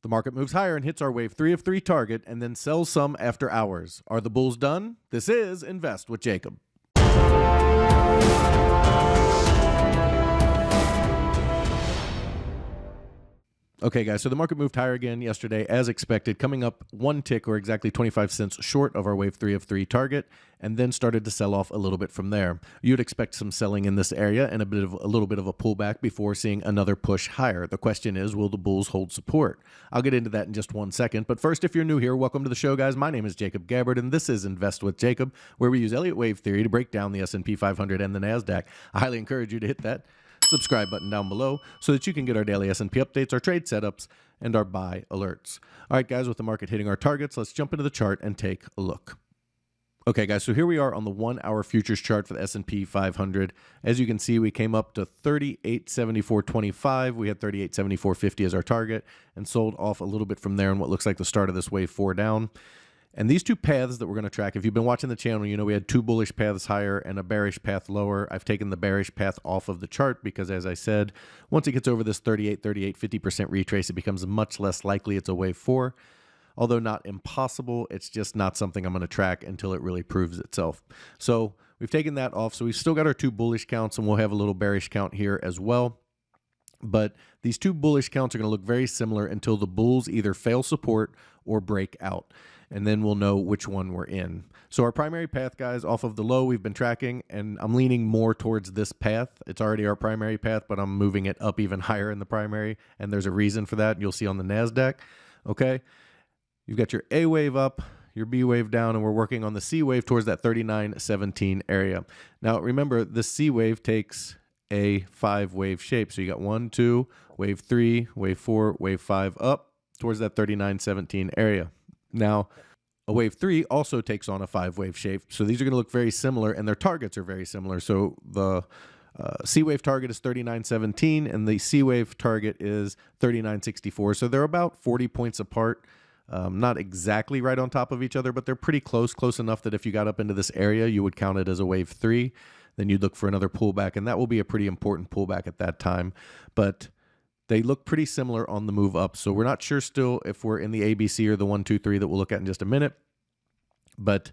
The market moves higher and hits our wave 3 of 3 target and then sells some after hours. Are the bulls done? This is Invest with Jacob. Okay, guys, so the market moved higher again yesterday as expected, coming up one tick or exactly 25 cents short of our wave 3 of 3 target, and then started to sell off a little bit from there. You'd expect some selling in this area and a little bit of a pullback before seeing another push higher. The question is, will the bulls hold support? I'll get into that in just 1 second, but first, if you're new here, welcome to the show, guys. My name is Jacob Gabbard, and this is Invest with Jacob, where we use Elliott Wave Theory to break down the SP 500 and the NASDAQ. I highly encourage you to hit that subscribe button down below so that you can get our daily S&P updates, our trade setups, and our buy alerts. All right, guys, with the market hitting our targets, let's jump into the chart and take a look. Okay, guys, so here we are on the 1-hour futures chart for the S&P 500. As you can see, we came up to 3874.25. We had 3874.50 as our target and sold off a little bit from there in what looks like the start of this wave 4 down. And these two paths that we're going to track, if you've been watching the channel, you know we had two bullish paths higher and a bearish path lower. I've taken the bearish path off of the chart because, as I said, once it gets over this 50% retrace, it becomes much less likely it's a wave 4. Although not impossible, it's just not something I'm going to track until it really proves itself. So we've taken that off. So we've still got our two bullish counts, and we'll have a little bearish count here as well. But these two bullish counts are going to look very similar until the bulls either fail support or break out. And then we'll know which one we're in. So our primary path, guys, off of the low we've been tracking, and I'm leaning more towards this path. It's already our primary path, but I'm moving it up even higher in the primary, and there's a reason for that. You'll see on the NASDAQ, okay? You've got your A wave up, your B wave down, and we're working on the C wave towards that 39.17 area. Now, remember, the C wave takes a 5-wave shape. So you got 1, 2, wave 3, wave 4, wave 5 up towards that 39.17 area. Now, a wave 3 also takes on a 5-wave shape. So these are going to look very similar, and their targets are very similar. So the C wave target is 39.17, and the C wave target is 39.64. So they're about 40 points apart. Not exactly right on top of each other, but they're pretty close enough that if you got up into this area, you would count it as a wave 3. Then you'd look for another pullback, and that will be a pretty important pullback at that time. But they look pretty similar on the move up. So we're not sure still if we're in the ABC or the 1, 2, 3 that we'll look at in just a minute. But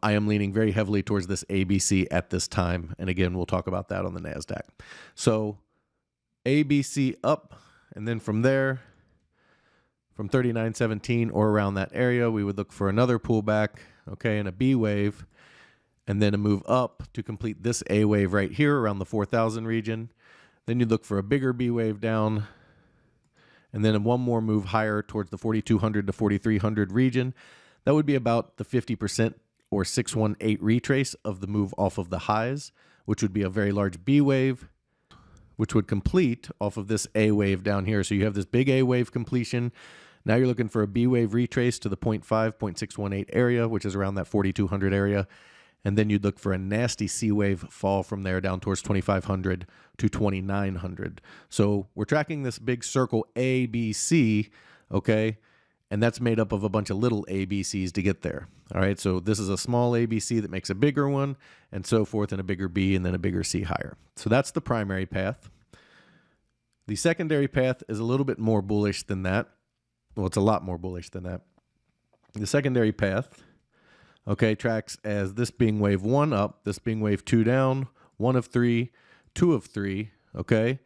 I am leaning very heavily towards this ABC at this time. And again, we'll talk about that on the NASDAQ. So ABC up, and then from there, from 39.17 or around that area, we would look for another pullback, okay, and a B wave, and then a move up to complete this A wave right here around the 4,000 region. Then you'd look for a bigger B wave down, and then one more move higher towards the 4,200 to 4,300 region. That would be about the 50% or 618 retrace of the move off of the highs, which would be a very large B wave, which would complete off of this A wave down here. So you have this big A wave completion. Now you're looking for a B wave retrace to the 0.618 area, which is around that 4,200 area. And then you'd look for a nasty C wave fall from there down towards 2,500 to 2,900. So we're tracking this big circle ABC, okay? And that's made up of a bunch of little ABCs to get there. All right, so this is a small ABC that makes a bigger one, and so forth, and a bigger B, and then a bigger C higher. So that's the primary path. The secondary path is a little bit more bullish than that. Well, it's a lot more bullish than that. The secondary path, okay, tracks as this being wave 1 up, this being wave 2 down, 1 of 3, 2 of 3, okay?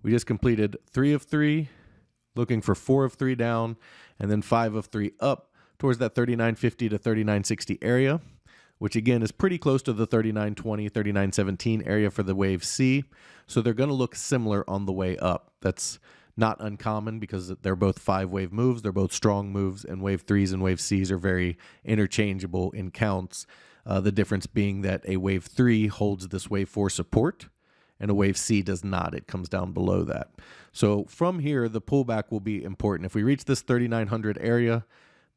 We just completed 3 of 3, looking for 4 of 3 down, and then 5 of 3 up towards that 39.50 to 39.60 area, which again is pretty close to the 39.20, 39.17 area for the wave C. So they're going to look similar on the way up. That's not uncommon because they're both 5-wave moves. They're both strong moves, and wave 3s and wave Cs are very interchangeable in counts. The difference being that a wave 3 holds this wave 4 support, and a wave C does not. It comes down below that. So from here, the pullback will be important. If we reach this 3,900 area,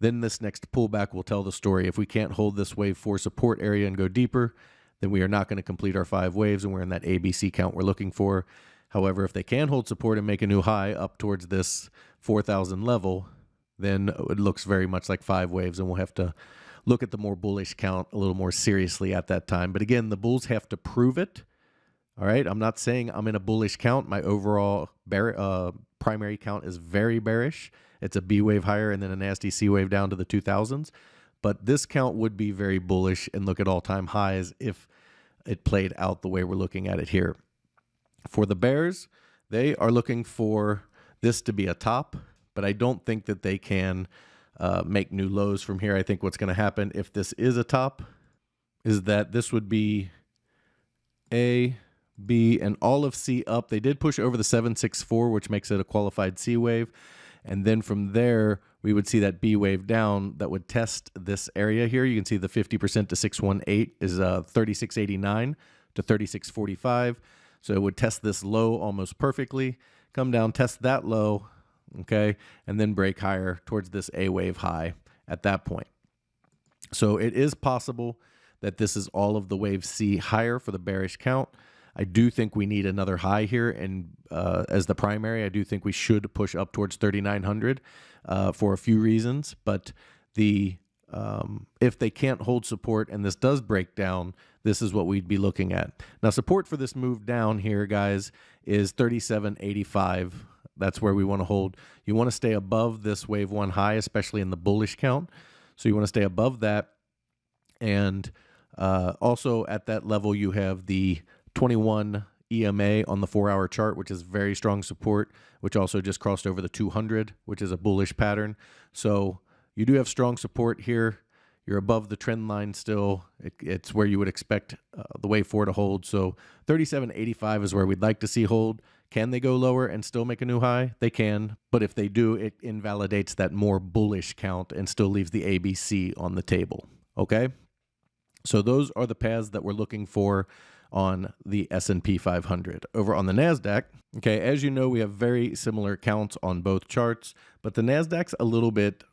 then this next pullback will tell the story. If we can't hold this wave 4 support area and go deeper, then we are not going to complete our 5 waves, and we're in that ABC count we're looking for. However, if they can hold support and make a new high up towards this 4,000 level, then it looks very much like 5 waves, and we'll have to look at the more bullish count a little more seriously at that time. But again, the bulls have to prove it. All right, I'm not saying I'm in a bullish count. My overall primary count is very bearish, it's a B wave higher and then a nasty C wave down to the 2000s. But this count would be very bullish and look at all-time highs if it played out the way we're looking at it here. For the bears, they are looking for this to be a top, but I don't think that they can make new lows from here. I think what's going to happen if this is a top is that this would be A, B, and all of C up. They did push over the 764, which makes it a qualified C wave. And then from there, we would see that B wave down that would test this area here. You can see the 50% to 618 is 3689 to 3645. So it would test this low almost perfectly, come down, test that low, okay, and then break higher towards this A wave high at that point. So it is possible that this is all of the wave C higher for the bearish count. I do think we need another high here, and as the primary, I do think we should push up towards 3,900 for a few reasons. But the if they can't hold support and this does break down, this is what we'd be looking at. Now, support for this move down here, guys, is 37.85. That's where we want to hold. You want to stay above this wave one high, especially in the bullish count. So you want to stay above that, and also at that level, you have the 21 EMA on the 4-hour chart, which is very strong support, which also just crossed over the 200, which is a bullish pattern. So you do have strong support here. You're above the trend line still. It's where you would expect the wave 4 to hold. So 37.85 is where we'd like to see hold. Can they go lower and still make a new high? They can. But if they do, it invalidates that more bullish count and still leaves the ABC on the table. Okay? So those are the paths that we're looking for on the S&P 500. Over on the NASDAQ, okay, as you know, we have very similar counts on both charts, but the NASDAQ's a little bit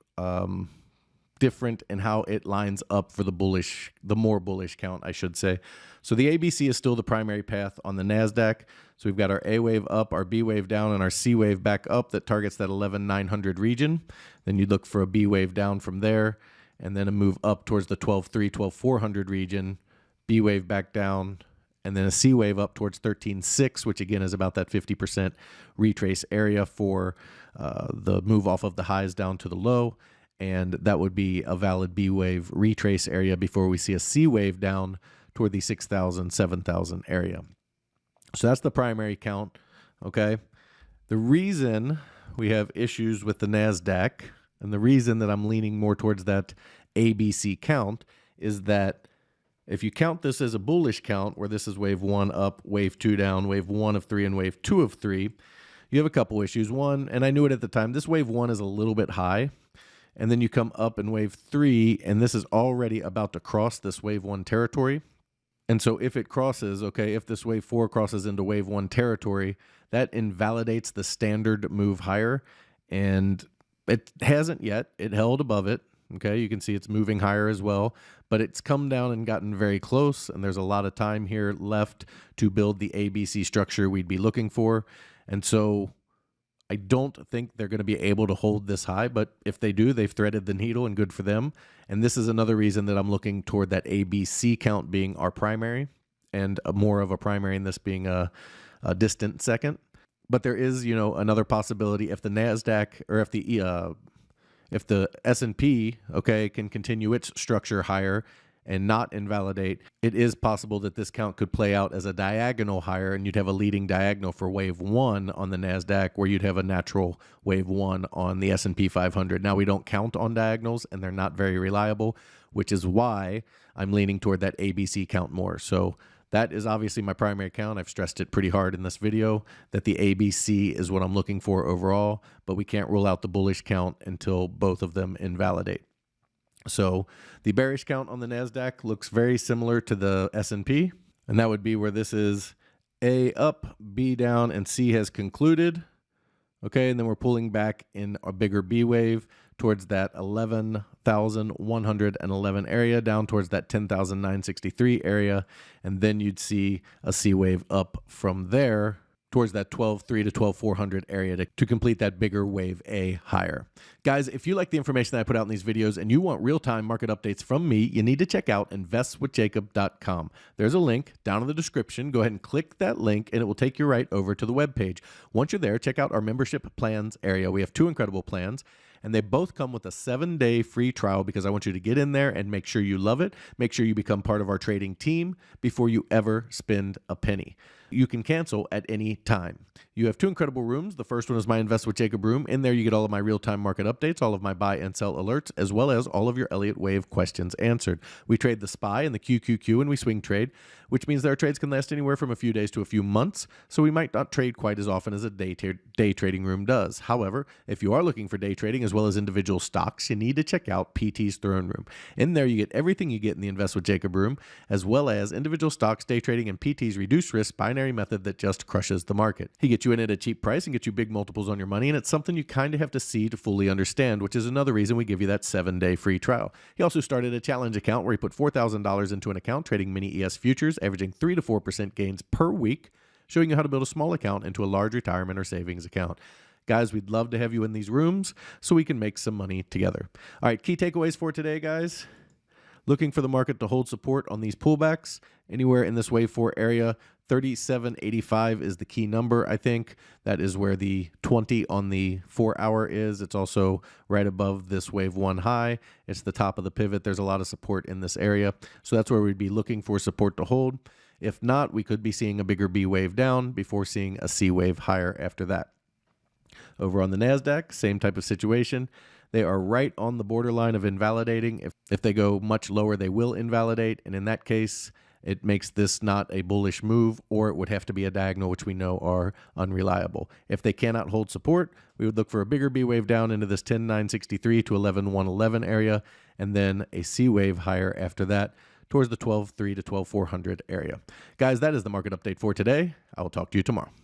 different in how it lines up for the more bullish count, I should say. So the ABC is still the primary path on the NASDAQ. So we've got our A wave up, our B wave down, and our C wave back up that targets that 11,900 region. Then you look for a B wave down from there, and then a move up towards the 12,300, 12,400 region, B wave back down, and then a C wave up towards 13.6, which again is about that 50% retrace area for the move off of the highs down to the low. And that would be a valid B wave retrace area before we see a C wave down toward the 6,000, 7,000 area. So that's the primary count, okay? The reason we have issues with the NASDAQ, and the reason that I'm leaning more towards that ABC count, is that if you count this as a bullish count, where this is wave 1 up, wave 2 down, wave 1 of 3, and wave 2 of 3, you have a couple issues. One, and I knew it at the time, this wave 1 is a little bit high, and then you come up in wave 3, and this is already about to cross this wave 1 territory. And so if it crosses, okay, if this wave 4 crosses into wave 1 territory, that invalidates the standard move higher, and it hasn't yet. It held above it. Okay, you can see it's moving higher as well, but it's come down and gotten very close, and there's a lot of time here left to build the ABC structure we'd be looking for. And so I don't think they're going to be able to hold this high, but if they do, they've threaded the needle, and good for them. And this is another reason that I'm looking toward that ABC count being our primary, and more of a primary, and this being a distant second. But there is, you know, another possibility if the NASDAQ, or if the S&P, okay, can continue its structure higher and not invalidate, it is possible that this count could play out as a diagonal higher, and you'd have a leading diagonal for wave 1 on the NASDAQ, where you'd have a natural wave 1 on the S&P 500. Now, we don't count on diagonals, and they're not very reliable, which is why I'm leaning toward that ABC count more. So that is obviously my primary count. I've stressed it pretty hard in this video that the ABC is what I'm looking for overall, but we can't rule out the bullish count until both of them invalidate. So the bearish count on the NASDAQ looks very similar to the S&P, and that would be where this is A up, B down, and C has concluded. Okay, and then we're pulling back in a bigger B wave towards that 11,111 area, down towards that 10,963 area, and then you'd see a C wave up from there towards that 12.3 to 12.400 area to complete that bigger wave A higher. Guys, if you like the information that I put out in these videos and you want real-time market updates from me, you need to check out investwithjacob.com. There's a link down in the description. Go ahead and click that link and it will take you right over to the webpage. Once you're there, check out our membership plans area. We have 2 incredible plans, and they both come with a 7-day free trial because I want you to get in there and make sure you love it. Make sure you become part of our trading team before you ever spend a penny. You can cancel at any time. You have 2 incredible rooms. The first one is my Invest with Jacob room. In there, you get all of my real-time market updates, all of my buy and sell alerts, as well as all of your Elliott Wave questions answered. We trade the SPY and the QQQ, and we swing trade, which means that our trades can last anywhere from a few days to a few months, so we might not trade quite as often as a day trading room does. However, if you are looking for day trading as well as individual stocks, you need to check out PT's Throne Room. In there, you get everything you get in the Invest with Jacob room, as well as individual stocks, day trading, and PT's reduced risk binary method that just crushes the market. He gets you in at a cheap price and gets you big multiples on your money, and it's something you kind of have to see to fully understand, which is another reason we give you that 7-day free trial. He also started a challenge account where he put $4,000 into an account trading mini ES futures, averaging 3 to 4% gains per week, showing you how to build a small account into a large retirement or savings account. Guys, we'd love to have you in these rooms so we can make some money together. All right, key takeaways for today, guys. Looking for the market to hold support on these pullbacks anywhere in this wave 4 area. 37.85 is the key number, I think. That is where the 20 on the 4-hour is. It's also right above this wave 1 high. It's the top of the pivot. There's a lot of support in this area. So that's where we'd be looking for support to hold. If not, we could be seeing a bigger B wave down before seeing a C wave higher after that. Over on the NASDAQ, same type of situation. They are right on the borderline of invalidating. If they go much lower, they will invalidate. And in that case, it makes this not a bullish move, or it would have to be a diagonal, which we know are unreliable. If they cannot hold support, we would look for a bigger B wave down into this 10.963 to 11.111 area, and then a C wave higher after that towards the 12.3 to 12.400 area. Guys, that is the market update for today. I will talk to you tomorrow.